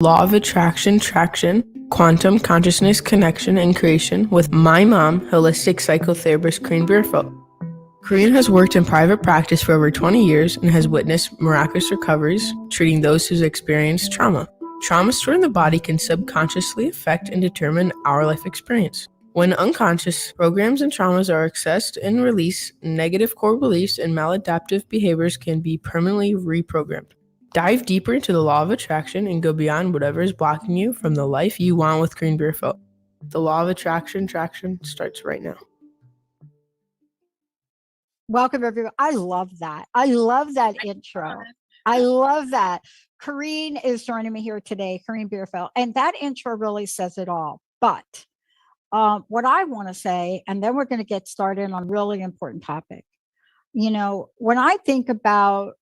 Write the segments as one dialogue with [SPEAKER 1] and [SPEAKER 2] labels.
[SPEAKER 1] Law of Attraction, Traction, Quantum Consciousness Connection and Creation with my mom, holistic psychotherapist Koren Bierfeldt. Koren has worked in private practice for over 20 years and has witnessed miraculous recoveries treating those who've experienced trauma. Trauma stored in the body can subconsciously affect and determine our life experience. When unconscious programs and traumas are accessed and released, negative core beliefs and maladaptive behaviors can be permanently reprogrammed. Dive deeper into the law of attraction and go beyond whatever is blocking you from the life you want with Koren Bierfeldt. The law of attraction, traction starts right now.
[SPEAKER 2] Welcome, everyone. I love that. I love that intro. I love that. Koren is joining me here today, Koren Bierfeldt, and that intro really says it all. But what I want to say, and then we're going to get started on a really important topic. You know, when I think about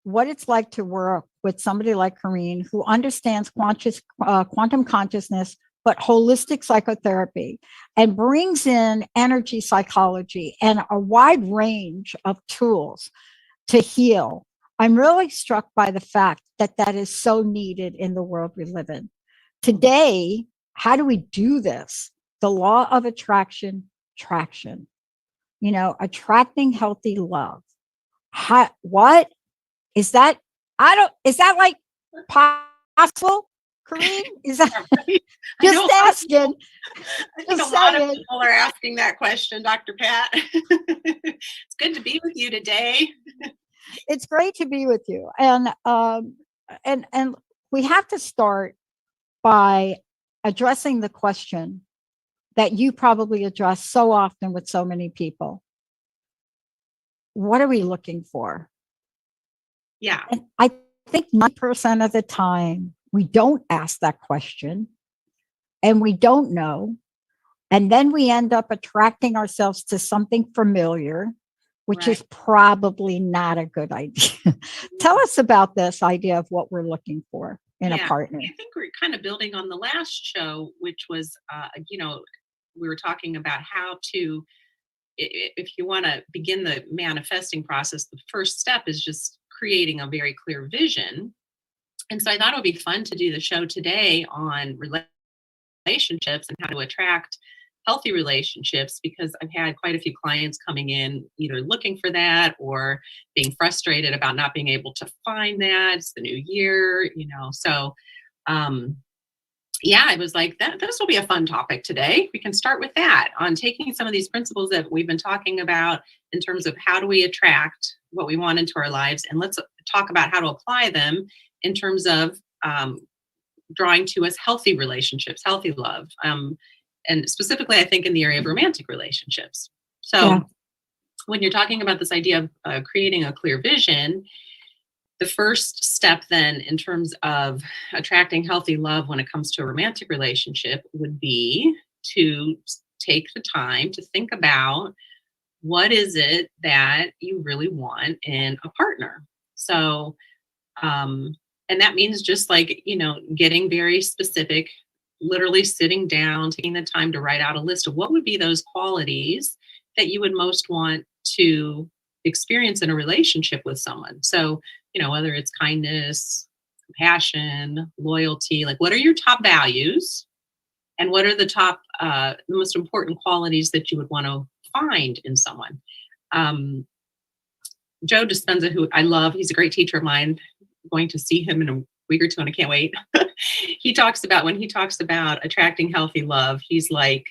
[SPEAKER 2] what it's like to work with somebody like Koren who understands quantum consciousness, but holistic psychotherapy, and brings in energy psychology and a wide range of tools to heal, I'm really struck by the fact that that is so needed in the world we live in. Today, how do we do this? The law of attraction, traction, attracting healthy love. What is that? Is that like possible? Koren, is that just asking?
[SPEAKER 3] I think a lot of people are asking that question, Dr. Pat. It's good to be with you today.
[SPEAKER 2] It's great to be with you, and we have to start by addressing the question that you probably address so often with so many people. What are we looking for?
[SPEAKER 3] Yeah,
[SPEAKER 2] and I think 9% of the time we don't ask that question and we don't know. And then we end up attracting ourselves to something familiar, which is probably not a good idea. Tell us about this idea of what we're looking for in a partner.
[SPEAKER 3] I think we're kind of building on the last show, which was, we were talking about how to, if you want to begin the manifesting process, the first step is just creating a very clear vision. And so I thought it would be fun to do the show today on relationships and how to attract healthy relationships, because I've had quite a few clients coming in either looking for that or being frustrated about not being able to find that. It's the new year, so it was like that. This will be a fun topic today. We can start with that, on taking some of these principles that we've been talking about in terms of how do we attract what we want into our lives, and let's talk about how to apply them in terms of drawing to us healthy relationships, healthy love, and specifically, I think, in the area of romantic relationships. So when you're talking about this idea of creating a clear vision, the first step then in terms of attracting healthy love when it comes to a romantic relationship would be to take the time to think about what is it that you really want in a partner. So, and that means just like, getting very specific, literally sitting down, taking the time to write out a list of what would be those qualities that you would most want to experience in a relationship with someone. So, whether it's kindness, compassion, loyalty, like what are your top values and what are the top, the most important qualities that you would want to find in someone. Joe Dispenza, who I love, he's a great teacher of mine. I'm going to see him in a week or two and I can't wait. When he talks about attracting healthy love, he's like,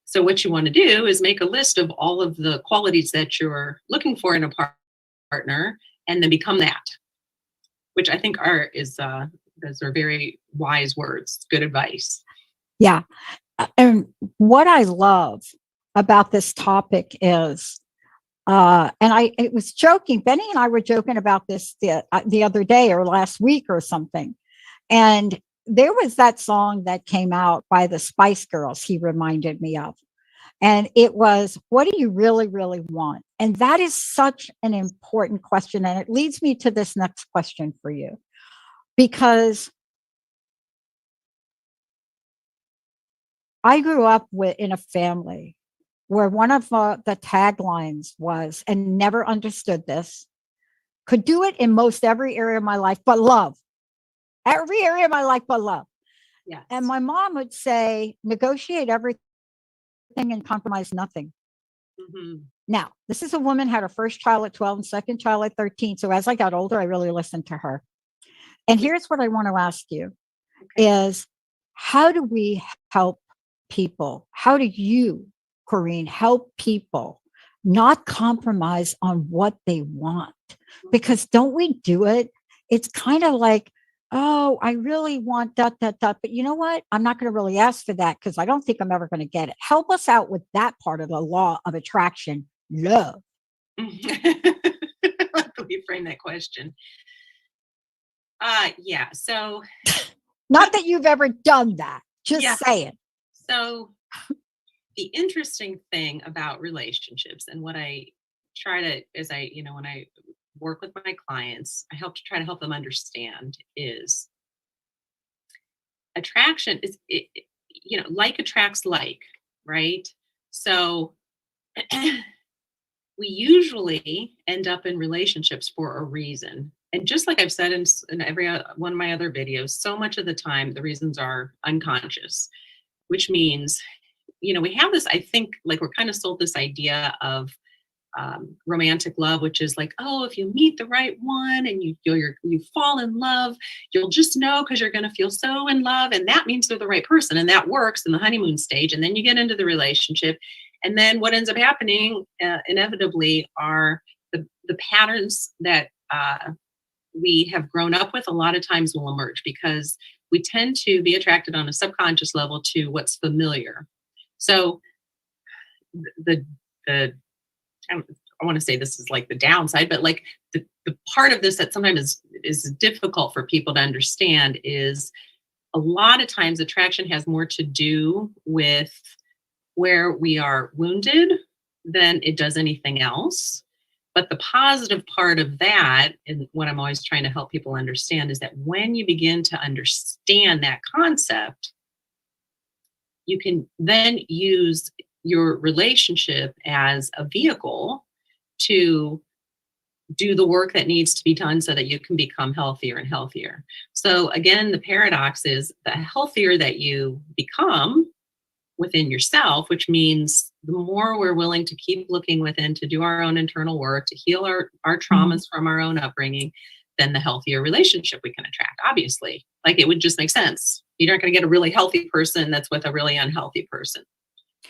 [SPEAKER 3] so what you want to do is make a list of all of the qualities that you're looking for in a partner and then become that, which I think those are very wise words, good advice.
[SPEAKER 2] Yeah. And what I love about this topic is, it was joking. Benny and I were joking about this the other day or last week or something. And there was that song that came out by the Spice Girls he reminded me of. And it was, what do you really, really want? And that is such an important question. And it leads me to this next question for you. Because I grew up in a family where one of the taglines was, and never understood this, could do it in most every area of my life, but love. Every area of my life but love.
[SPEAKER 3] Yes.
[SPEAKER 2] And my mom would say, negotiate everything and compromise nothing.
[SPEAKER 3] Mhm.
[SPEAKER 2] Now, this is a woman had her first child at 12 and second child at 13. So as I got older, I really listened to her. And here's what I want to ask you
[SPEAKER 3] Okay.
[SPEAKER 2] is how do we help people? How do you, Koren, help people not compromise on what they want? Because don't we do it? It's kind of like, oh, I really want that, but you know what? I'm not going to really ask for that because I don't think I'm ever going to get it. Help us out with that part of the law of attraction, love.
[SPEAKER 3] Let me frame that question. Yeah. So
[SPEAKER 2] Not that you've ever done that, just
[SPEAKER 3] yeah.
[SPEAKER 2] saying.
[SPEAKER 3] So the interesting thing about relationships and what I try to, as I, when I work with my clients, I try to help them understand is attraction is, like attracts like, right? So we usually end up in relationships for a reason. And just like I've said in every one of my other videos, so much of the time, the reasons are unconscious, which means, we have this, I think, like we're kind of sold this idea of romantic love, which is like, oh, if you meet the right one and you fall in love, you'll just know because you're going to feel so in love, and that means they're the right person, and that works in the honeymoon stage, and then you get into the relationship, and then what ends up happening inevitably are the patterns that we have grown up with. A lot of times will emerge because we tend to be attracted on a subconscious level to what's familiar. So the I want to say this is like the downside, but like the part of this that sometimes is difficult for people to understand is a lot of times attraction has more to do with where we are wounded than it does anything else. But the positive part of that, and what I'm always trying to help people understand, is that when you begin to understand that concept, you can then use your relationship as a vehicle to do the work that needs to be done so that you can become healthier and healthier. So again, the paradox is the healthier that you become within yourself, which means the more we're willing to keep looking within to do our own internal work, to heal our traumas from our own upbringing, then the healthier relationship we can attract, obviously. Like it would just make sense. You're not going to get a really healthy person that's with a really unhealthy person.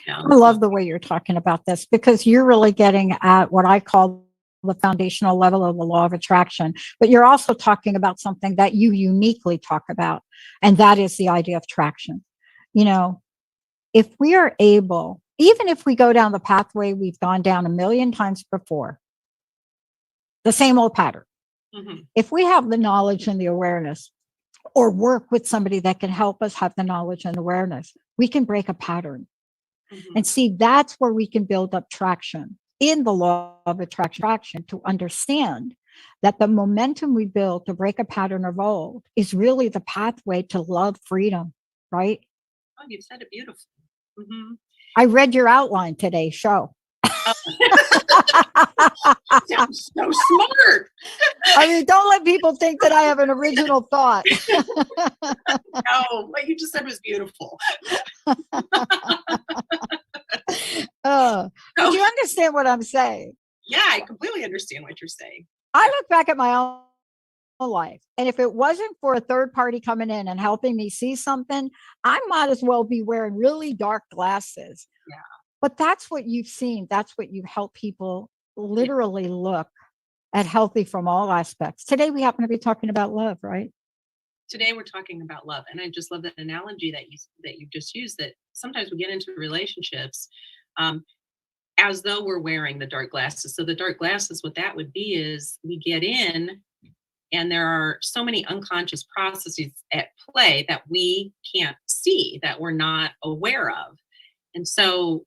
[SPEAKER 2] I love the way you're talking about this because you're really getting at what I call the foundational level of the law of attraction, but you're also talking about something that you uniquely talk about, and that is the idea of traction. If we are able, even if we go down the pathway we've gone down a million times before, the same old pattern, if we have the knowledge and the awareness, or work with somebody that can help us have the knowledge and awareness, we can break a pattern. And see, that's where we can build up traction in the law of attraction to understand that the momentum we build to break a pattern of old is really the pathway to love, freedom, right?
[SPEAKER 3] Oh, you've said it beautifully.
[SPEAKER 2] I read your outline today, show.
[SPEAKER 3] Sounds so smart.
[SPEAKER 2] I mean, don't let people think that I have an original thought.
[SPEAKER 3] No, what you just said was beautiful.
[SPEAKER 2] Do you understand what I'm saying?
[SPEAKER 3] Yeah, I completely understand what you're saying.
[SPEAKER 2] I look back at my own life, and if it wasn't for a third party coming in and helping me see something, I might as well be wearing really dark glasses.
[SPEAKER 3] Yeah.
[SPEAKER 2] But that's what you've seen. That's what you help people literally look at healthy from all aspects. Today, we happen to be talking about love, right?
[SPEAKER 3] Today we're talking about love, and I just love that analogy that you just used. That sometimes we get into relationships as though we're wearing the dark glasses. So the dark glasses, what that would be is we get in, and there are so many unconscious processes at play that we can't see, that we're not aware of, and so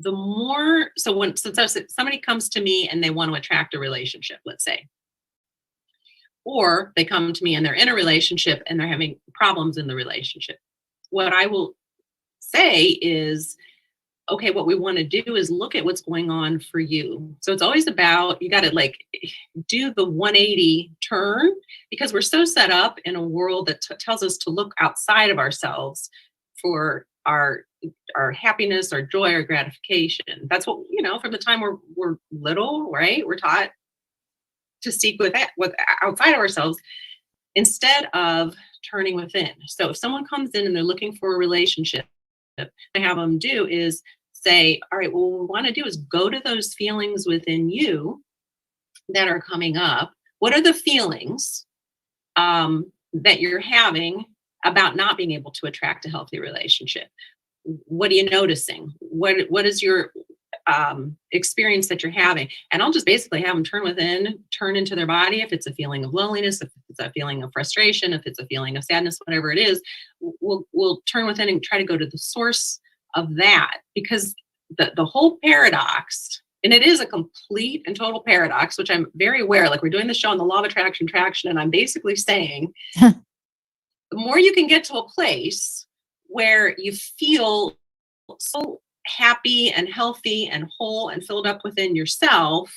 [SPEAKER 3] when somebody comes to me and they want to attract a relationship, let's say, or they come to me and they're in a relationship and they're having problems in the relationship, what I will say is, okay, what we want to do is look at what's going on for you. So it's always about, you got to like do the 180 turn, because we're so set up in a world that tells us to look outside of ourselves for our happiness, our joy, our gratification. That's what, from the time we're little, right? We're taught to seek with outside of ourselves instead of turning within. So if someone comes in and they're looking for a relationship, I have them do is say, all right, well, what we want to do is go to those feelings within you that are coming up. What are the feelings that you're having about not being able to attract a healthy relationship? What are you noticing? What is your experience that you're having? And I'll just basically have them turn within, turn into their body. If it's a feeling of loneliness, if it's a feeling of frustration, if it's a feeling of sadness, whatever it is, we'll turn within and try to go to the source of that. Because the whole paradox, and it is a complete and total paradox, which I'm very aware, like we're doing the show on the law of attraction, and I'm basically saying, the more you can get to a place where you feel so happy and healthy and whole and filled up within yourself,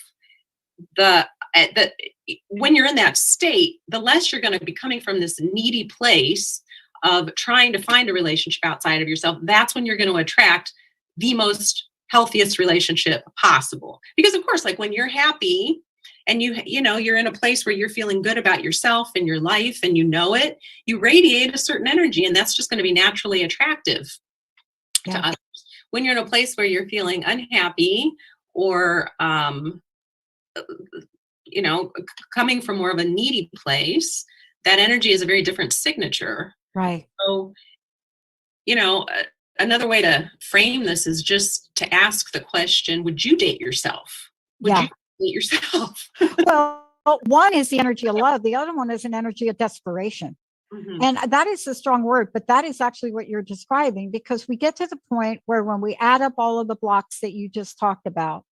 [SPEAKER 3] when you're in that state, the less you're going to be coming from this needy place of trying to find a relationship outside of yourself. That's when you're going to attract the most healthiest relationship possible. Because of course, like when you're happy and you're in a place where you're feeling good about yourself and your life, and it, you radiate a certain energy, and that's just going to be naturally attractive to others. When you're in a place where you're feeling unhappy or coming from more of a needy place, that energy is a very different signature.
[SPEAKER 2] Right.
[SPEAKER 3] So, another way to frame this is just to ask the question, would you date yourself? Would you date yourself?
[SPEAKER 2] Well, one is the energy of love. The other one is an energy of desperation. Mm-hmm. And that is a strong word, but that is actually what you're describing, because we get to the point where when we add up all of the blocks that you just talked about,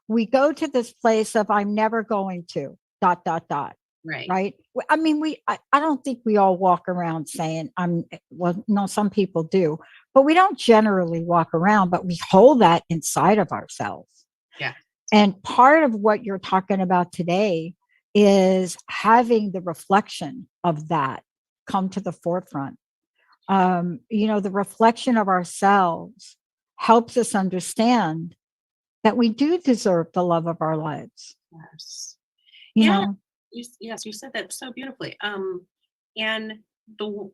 [SPEAKER 2] we go to this place of I'm never going to ... Right. I mean, I don't think we all walk around saying no, some people do, but we don't generally walk around, but we hold that inside of ourselves.
[SPEAKER 3] Yeah.
[SPEAKER 2] And part of what you're talking about today is having the reflection of that come to the forefront. The reflection of ourselves helps us understand that we do deserve the love of our lives.
[SPEAKER 3] Yes.
[SPEAKER 2] You know?
[SPEAKER 3] Yes, you said that so beautifully. And the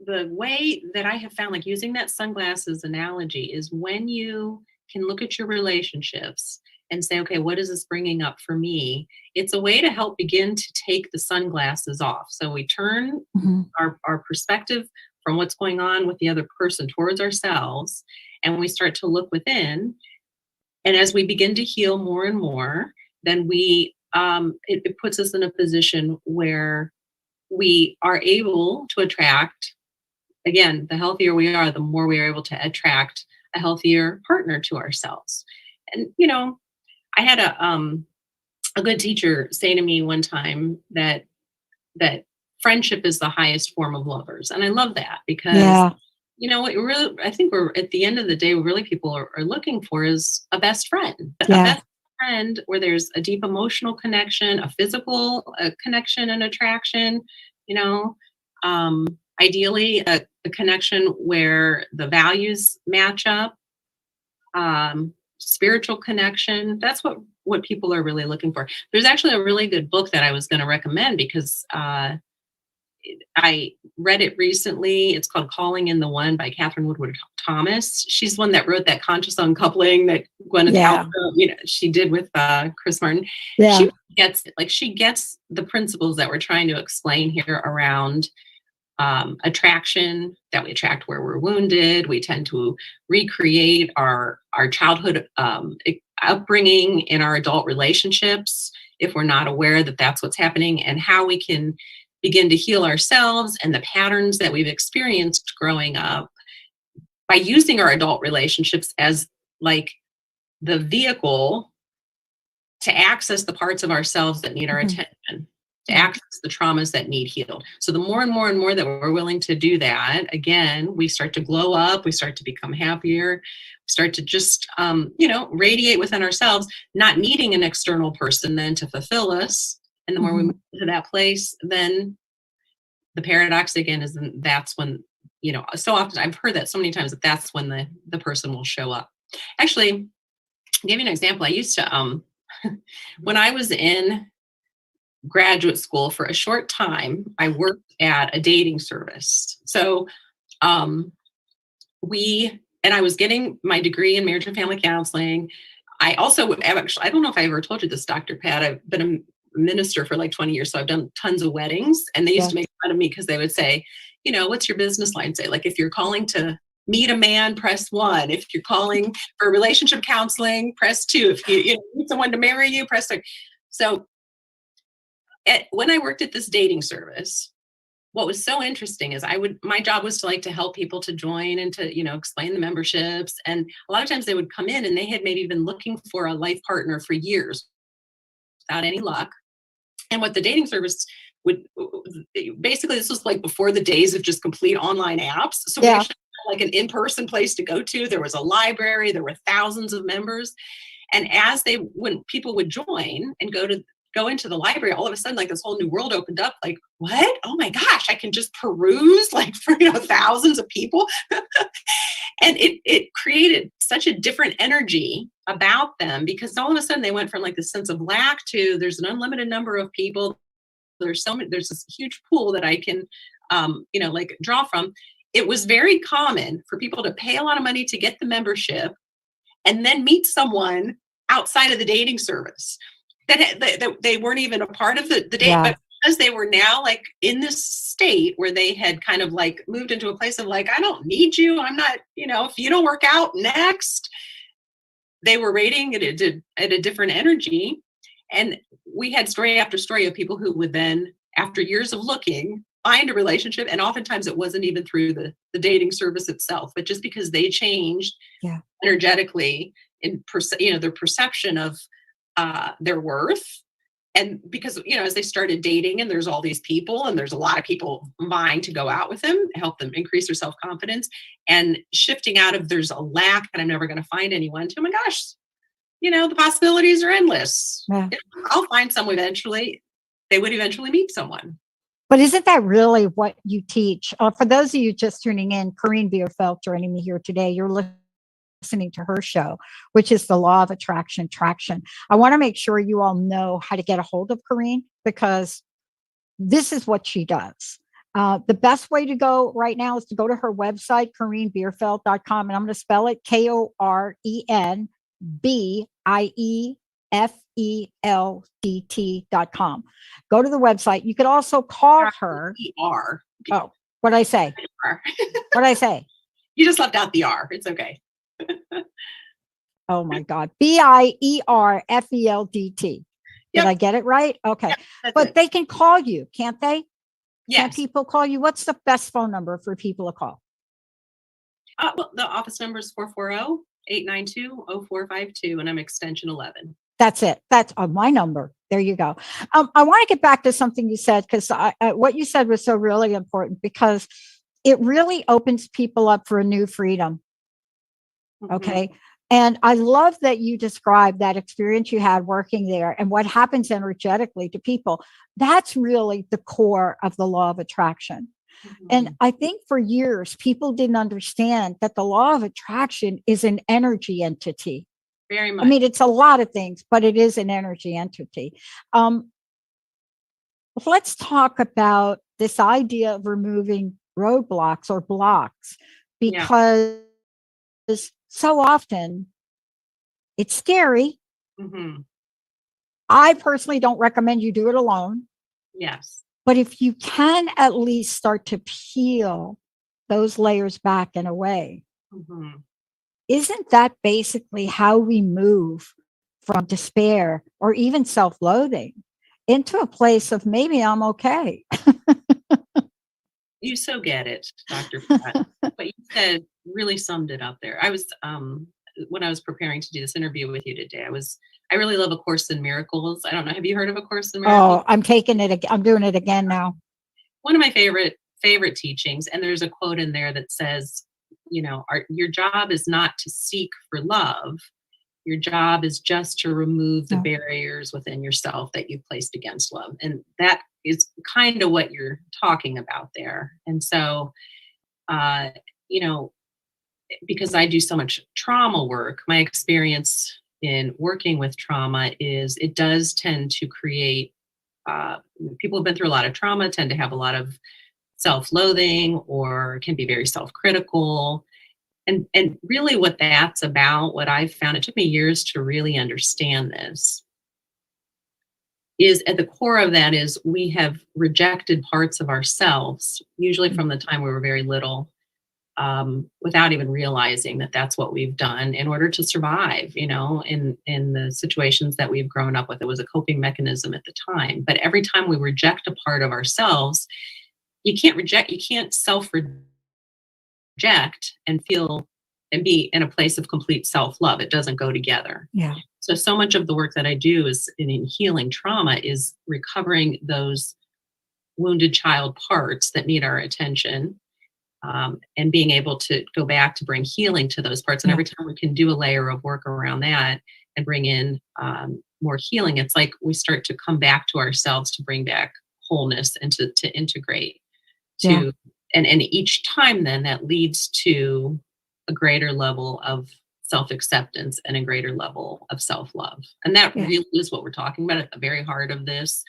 [SPEAKER 3] way that I have found, like using that sunglasses analogy, is when you can look at your relationships and say, okay, what is this bringing up for me? It's a way to help begin to take the sunglasses off. So we turn our perspective from what's going on with the other person towards ourselves, and we start to look within. And as we begin to heal more and more, then it puts us in a position where we are able to attract, again, the healthier we are, the more we are able to attract a healthier partner to ourselves. And, I had a good teacher say to me one time that friendship is the highest form of lovers. And I love that, because what really, I think we're at the end of the day, really people are looking for is a best friend. A best friend where there's a deep emotional connection, a physical connection and attraction, ideally a connection where the values match up, spiritual connection. That's what people are really looking for. There's actually a really good book that I was going to recommend, because I read it recently. It's called Calling in the One by Catherine Woodward Thomas. She's the one that wrote that conscious uncoupling that Gwyneth Paltrow, she did with Chris Martin. Yeah. She gets it. Like, she gets the principles that we're trying to explain here around attraction, that we attract where we're wounded. We tend to recreate our childhood upbringing in our adult relationships if we're not aware that that's what's happening, and how we can begin to heal ourselves and the patterns that we've experienced growing up by using our adult relationships as like the vehicle to access the parts of ourselves that need our attention. to access the traumas that need healed. So the more and more and more that we're willing to do that, again, we start to glow up, we start to become happier, start to just, radiate within ourselves, not needing an external person then to fulfill us. And the more we move to that place, then the paradox again is that's when, so often I've heard that so many times that that's when the person will show up. Actually, I'll give you an example. I used to, when I was in graduate school for a short time, I worked at a dating service. So I was getting my degree in marriage and family counseling. I also actually, I don't know if I ever told you this, Dr. Pat, I've been a minister for like 20 years. So I've done tons of weddings, and they used to make fun of me because they would say, what's your business line say? Like, if you're calling to meet a man, press 1. If you're calling for relationship counseling, press 2. If you need someone to marry you, press 3. So when I worked at this dating service, what was so interesting is my job was to help people to join and to, explain the memberships. And a lot of times they would come in and they had maybe been looking for a life partner for years without any luck. And what the dating service would basically, this was like before the days of just complete online apps. So we actually had like an in-person place to go to. There was a library, there were thousands of members. And when people would join and go into the library, all of a sudden, like this whole new world opened up. Like, what? Oh my gosh, I can just peruse like for thousands of people. And it created such a different energy about them, because all of a sudden they went from like this sense of lack to there's an unlimited number of people. There's this huge pool that I can draw from. It was very common for people to pay a lot of money to get the membership and then meet someone outside of the dating service that they weren't even a part of the date, but because they were now like in this state where they had kind of like moved into a place of like, I don't need you. I'm not, if you don't work out next, they were rating it at a different energy. And we had story after story of people who would then, after years of looking, find a relationship. And oftentimes it wasn't even through the dating service itself, but just because they changed energetically in their perception of their worth. And because, as they started dating and there's all these people and there's a lot of people vying to go out with them, help them increase their self-confidence, and shifting out of there's a lack and I'm never going to find anyone to, oh my gosh, the possibilities are endless.
[SPEAKER 2] Yeah.
[SPEAKER 3] I'll find someone eventually. They would eventually meet someone.
[SPEAKER 2] But isn't that really what you teach? For those of you just tuning in, Koren Bierfeldt joining me here today. You're listening to her show, which is the Law of Attraction Traction. I want to make sure you all know how to get a hold of Koren, because this is what she does. The best way to go right now is to go to her website, KorenBierfeldt.com, and I'm going to spell it KorenBierfeldt.com. Go to the website. You could also call her. Oh, what'd I say? What'd I say?
[SPEAKER 3] You just left out the R. It's okay.
[SPEAKER 2] Oh my God. Bierfeldt. Did I get it right? Okay. But they can call you, can't they?
[SPEAKER 3] Yes.
[SPEAKER 2] Can people call you? What's the best phone number for people to call?
[SPEAKER 3] Well, the office number is 440-892-0452, and I'm extension 11.
[SPEAKER 2] That's it. That's my number. There you go. I want to get back to something you said, because what you said was so really important, because it really opens people up for a new freedom. Okay. And I love that you described that experience you had working there and what happens energetically to people. That's really the core of the law of attraction. And I think for years, people didn't understand that the law of attraction is an energy entity.
[SPEAKER 3] Very much.
[SPEAKER 2] I mean, it's a lot of things, but it is an energy entity. Let's talk about this idea of removing roadblocks or blocks, because so often it's scary. I personally don't recommend you do it alone.
[SPEAKER 3] Yes.
[SPEAKER 2] But if you can at least start to peel those layers back and away, isn't that basically how we move from despair or even self-loathing into a place of maybe I'm okay?
[SPEAKER 3] You so get it, Dr. Pat. What you said really summed it up there. I was when I was preparing to do this interview with you today, I really love A Course in Miracles. I don't know. Have you heard of A Course in Miracles?
[SPEAKER 2] Oh, I'm taking it. I'm doing it again now.
[SPEAKER 3] One of my favorite teachings. And there's a quote in there that says, your job is not to seek for love. Your job is just to remove the barriers within yourself that you've placed against love. And that is kind of what you're talking about there. And so, because I do so much trauma work, my experience in working with trauma is it does tend to create, people who've been through a lot of trauma tend to have a lot of self-loathing or can be very self-critical. And really what that's about, what I've found, it took me years to really understand this, is at the core of that is we have rejected parts of ourselves, usually from the time we were very little, without even realizing that that's what we've done in order to survive, in the situations that we've grown up with. It was a coping mechanism at the time. But every time we reject a part of ourselves, you can't self-reject and feel and be in a place of complete self-love. It doesn't go together.
[SPEAKER 2] Yeah.
[SPEAKER 3] So much of the work that I do is in healing trauma is recovering those wounded child parts that need our attention, and being able to go back to bring healing to those parts. And every time we can do a layer of work around that and bring in more healing, it's like we start to come back to ourselves to bring back wholeness and to integrate. And each time then that leads to a greater level of self-acceptance and a greater level of self-love. And that really is what we're talking about at the very heart of this.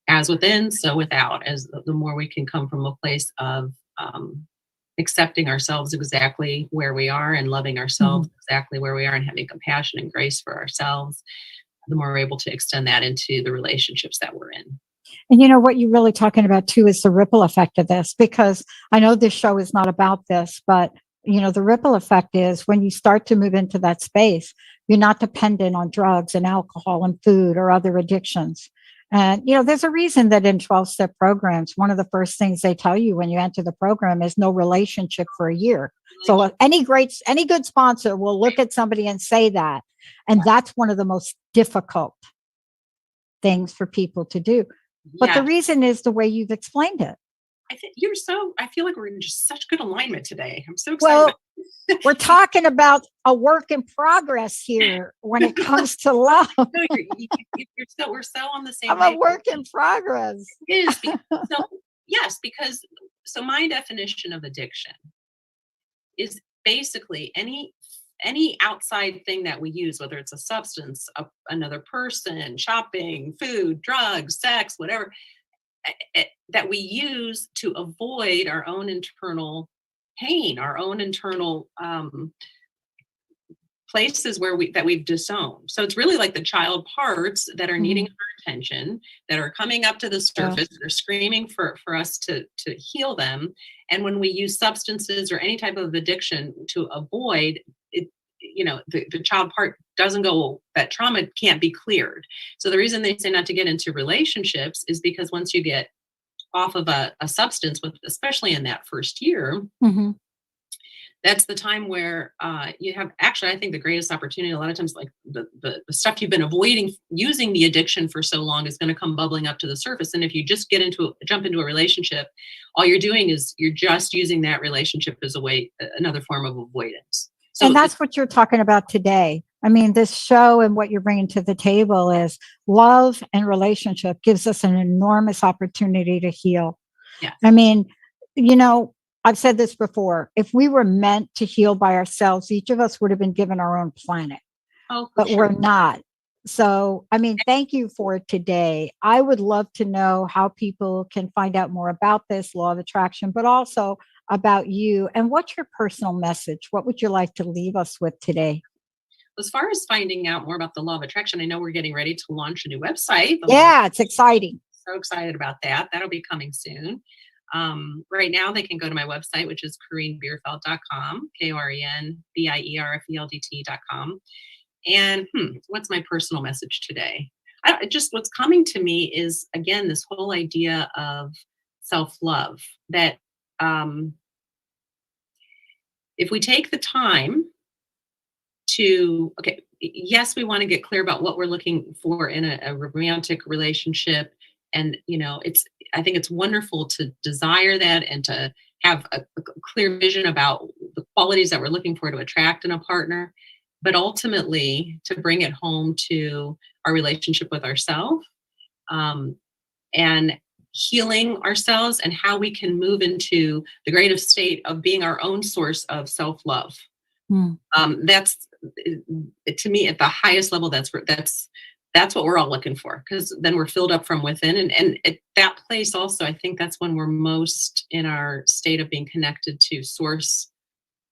[SPEAKER 3] As within, so without, as the more we can come from a place of accepting ourselves exactly where we are and loving ourselves exactly where we are and having compassion and grace for ourselves, the more we're able to extend that into the relationships that we're in.
[SPEAKER 2] And what you're really talking about too is the ripple effect of this, because I know this show is not about this, but the ripple effect is when you start to move into that space, you're not dependent on drugs and alcohol and food or other addictions. And, there's a reason that in 12-step programs, one of the first things they tell you when you enter the program is no relationship for a year. So any good sponsor will look at somebody and say that. And that's one of the most difficult things for people to do. But the reason is the way you've explained it.
[SPEAKER 3] I feel like we're in just such good alignment today. I'm so excited.
[SPEAKER 2] Well, we're talking about a work in progress here when it comes to love.
[SPEAKER 3] We're so on the same
[SPEAKER 2] I'm
[SPEAKER 3] page.
[SPEAKER 2] a work in progress.
[SPEAKER 3] It is. Because my definition of addiction is basically any outside thing that we use, whether it's a substance, another person, shopping, food, drugs, sex, whatever, that we use to avoid our own internal pain, our own internal places that we've disowned. So it's really like the child parts that are needing our attention, that are coming up to the surface, that are screaming for us to heal them. And when we use substances or any type of addiction to avoid it, the child part doesn't go, that trauma can't be cleared. So the reason they say not to get into relationships is because once you get off of a substance, especially in that first year, that's the time where you have actually, I think, the greatest opportunity. A lot of times, like the stuff you've been avoiding using the addiction for so long is going to come bubbling up to the surface. And if you just jump into a relationship, all you're doing is you're just using that relationship as another form of avoidance. So,
[SPEAKER 2] and that's what you're talking about today. I mean, this show and what you're bringing to the table is love and relationship gives us an enormous opportunity to heal.
[SPEAKER 3] Yeah.
[SPEAKER 2] I mean, I've said this before. If we were meant to heal by ourselves, each of us would have been given our own planet. But we're not. So, I mean, thank you for today. I would love to know how people can find out more about this law of attraction, but also about you and what's your personal message? What would you like to leave us with today?
[SPEAKER 3] As far as finding out more about the law of attraction, I know we're getting ready to launch a new website.
[SPEAKER 2] Yeah, it's exciting.
[SPEAKER 3] So excited about that. That'll be coming soon. Right now they can go to my website, which is KorenBierfeldt.com, KorenBierfeldt.com. And what's my personal message today? What's coming to me is, again, this whole idea of self-love, that if we take the time to, okay, yes, we want to get clear about what we're looking for in a romantic relationship. And, I think it's wonderful to desire that and to have a clear vision about the qualities that we're looking for to attract in a partner. But ultimately, to bring it home to our relationship with ourselves, and healing ourselves, and how we can move into the greatest state of being our own source of self-love. That's, to me, at the highest level, that's what we're all looking for, because then we're filled up from within. And at that place also, I think that's when we're most in our state of being connected to source